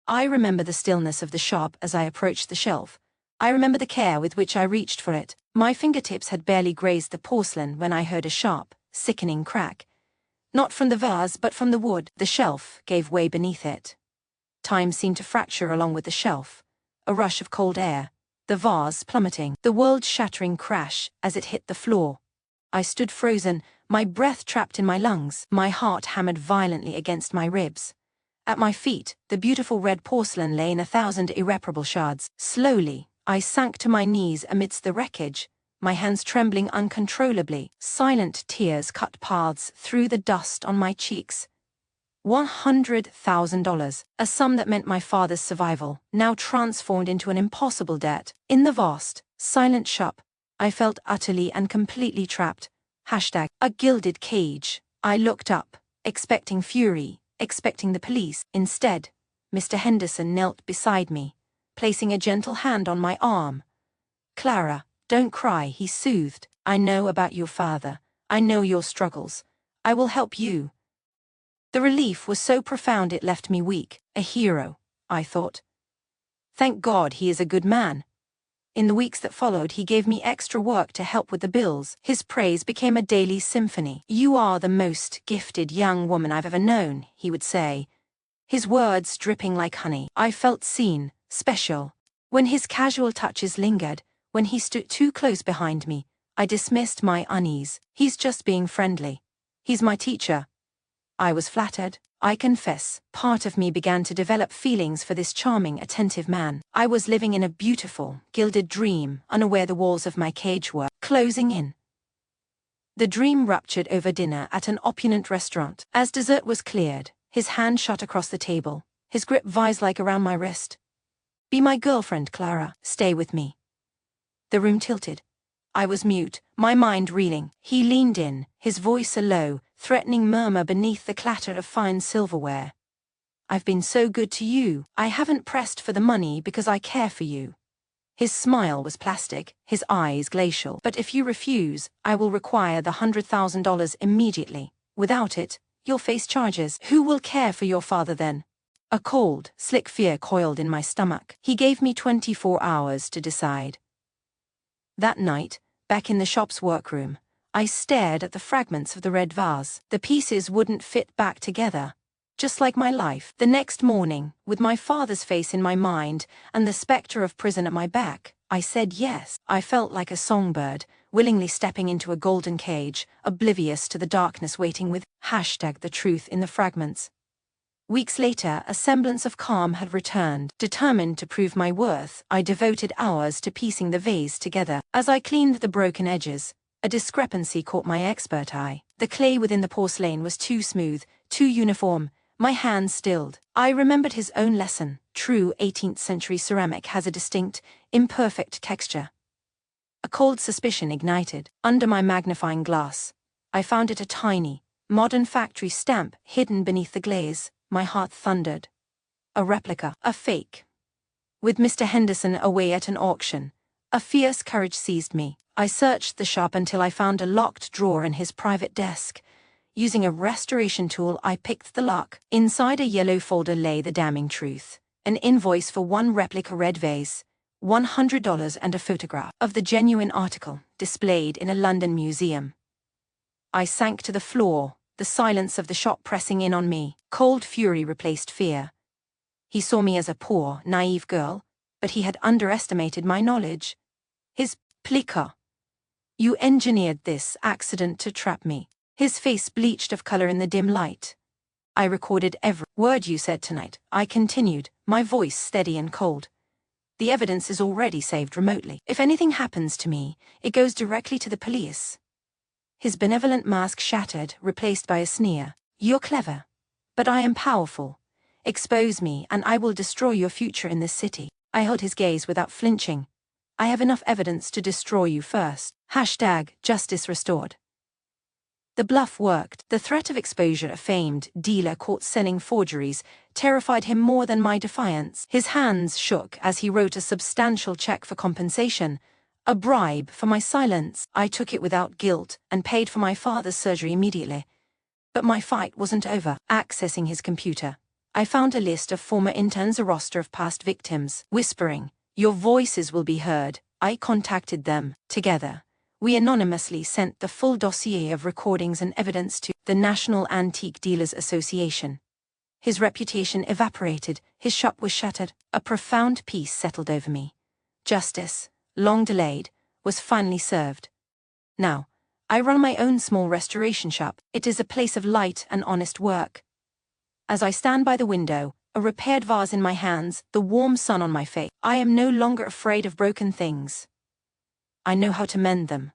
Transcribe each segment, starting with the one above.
I remember the stillness of the shop as I approached the shelf. I remember the care with which I reached for it. My fingertips had barely grazed the porcelain when I heard a sharp, sickening crack. Not from the vase but from the wood. The shelf gave way beneath it. Time seemed to fracture along with the shelf. A rush of cold air. The vase plummeting. The world-shattering crash as it hit the floor. I stood frozen, my breath trapped in my lungs, my heart hammered violently against my ribs. At my feet, the beautiful red porcelain lay in 1,000 irreparable shards. Slowly, I sank to my knees amidst the wreckage, my hands trembling uncontrollably. Silent tears cut paths through the dust on my cheeks. $100,000, a sum that meant my father's survival, now transformed into an impossible debt. In the vast, silent shop, I felt utterly and completely trapped. A gilded cage. I looked up, expecting fury, expecting the police. Instead, Mr. Henderson knelt beside me, placing a gentle hand on my arm. "Clara, don't cry," he soothed. "I know about your father. I know your struggles. I will help you." The relief was so profound it left me weak. A hero, I thought. Thank God he is a good man. In the weeks that followed, he gave me extra work to help with the bills. His praise became a daily symphony. "You are the most gifted young woman I've ever known," he would say, his words dripping like honey. I felt seen, special. When his casual touches lingered, when he stood too close behind me, I dismissed my unease. "He's just being friendly. He's my teacher." I was flattered. I confess, part of me began to develop feelings for this charming, attentive man. I was living in a beautiful, gilded dream, unaware the walls of my cage were closing in. The dream ruptured over dinner at an opulent restaurant. As dessert was cleared, his hand shot across the table, his grip vise-like around my wrist. "Be my girlfriend, Clara. Stay with me." The room tilted. I was mute, my mind reeling. He leaned in, his voice a low, threatening murmur beneath the clatter of fine silverware. "I've been so good to you. I haven't pressed for the money because I care for you." His smile was plastic, his eyes glacial. "But if you refuse, I will require the $100,000 immediately. Without it, you'll face charges." "Who will care for your father then?" A cold, slick fear coiled in my stomach. He gave me 24 hours to decide. That night, back in the shop's workroom, I stared at the fragments of the red vase. The pieces wouldn't fit back together. Just like my life. The next morning, with my father's face in my mind and the specter of prison at my back, I said yes. I felt like a songbird, willingly stepping into a golden cage, oblivious to the darkness waiting with #the truth in the fragments. Weeks later, a semblance of calm had returned. Determined to prove my worth, I devoted hours to piecing the vase together. As I cleaned the broken edges, a discrepancy caught my expert eye. The clay within the porcelain was too smooth, too uniform. My hands stilled. I remembered his own lesson. True 18th century ceramic has a distinct, imperfect texture. A cold suspicion ignited. Under my magnifying glass, I found it a tiny, modern factory stamp hidden beneath the glaze. My heart thundered. A replica, a fake. With Mr. Henderson away at an auction, a fierce courage seized me. I searched the shop until I found a locked drawer in his private desk. Using a restoration tool, I picked the lock. Inside a yellow folder lay the damning truth. An invoice for one replica red vase, $100, and a photograph of the genuine article, displayed in a London museum. I sank to the floor, the silence of the shop pressing in on me. Cold fury replaced fear. He saw me as a poor, naive girl, but he had underestimated my knowledge. His plica. "You engineered this accident to trap me." His face bleached of color in the dim light. "I recorded every word you said tonight," I continued, my voice steady and cold. "The evidence is already saved remotely. If anything happens to me, it goes directly to the police." His benevolent mask shattered, replaced by a sneer. "You're clever. But I am powerful. Expose me and I will destroy your future in this city." I held his gaze without flinching. "I have enough evidence to destroy you first." #justice restored. The bluff worked. The threat of exposure, a famed dealer caught selling forgeries, terrified him more than my defiance. His hands shook as he wrote a substantial check for compensation, a bribe for my silence. I took it without guilt and paid for my father's surgery immediately. But my fight wasn't over. Accessing his computer, I found a list of former interns, a roster of past victims. Whispering, "Your voices will be heard," I contacted them. Together, we anonymously sent the full dossier of recordings and evidence to the National Antique Dealers Association. His reputation evaporated, his shop was shattered. A profound peace settled over me. Justice, long delayed, was finally served. Now, I run my own small restoration shop. It is a place of light and honest work. As I stand by the window, a repaired vase in my hands, the warm sun on my face, I am no longer afraid of broken things. I know how to mend them.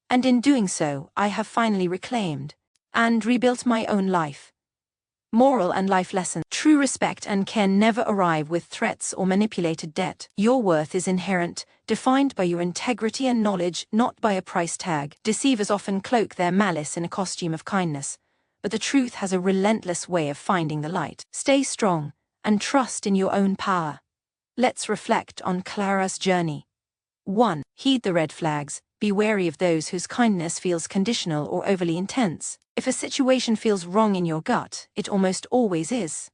And in doing so, I have finally reclaimed and rebuilt my own life. Moral and life lesson. True respect and care never arrive with threats or manipulated debt. Your worth is inherent, defined by your integrity and knowledge, not by a price tag. Deceivers often cloak their malice in a costume of kindness, but the truth has a relentless way of finding the light. Stay strong and trust in your own power. Let's reflect on Clara's journey. 1. Heed the red flags. Be wary of those whose kindness feels conditional or overly intense. If a situation feels wrong in your gut, it almost always is.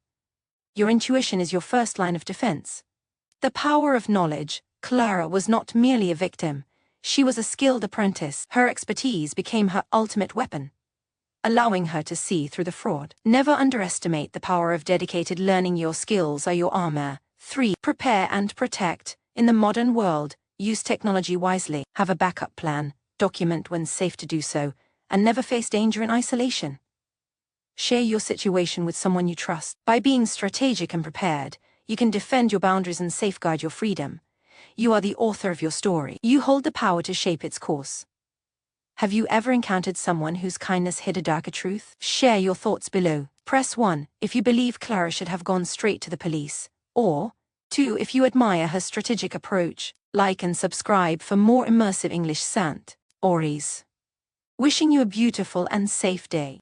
Your intuition is your first line of defense. The power of knowledge. Clara was not merely a victim, she was a skilled apprentice. Her expertise became her ultimate weapon, allowing her to see through the fraud. Never underestimate the power of dedicated learning. Your skills are your armor. 3. Prepare and protect. In the modern world, use technology wisely. Have a backup plan, document when safe to do so, and never face danger in isolation. Share your situation with someone you trust. By being strategic and prepared, you can defend your boundaries and safeguard your freedom. You are the author of your story. You hold the power to shape its course. Have you ever encountered someone whose kindness hid a darker truth? Share your thoughts below. Press 1 if you believe Clara should have gone straight to the police, or 2 if you admire her strategic approach. Like and subscribe for more immersive English stories. Wishing you a beautiful and safe day.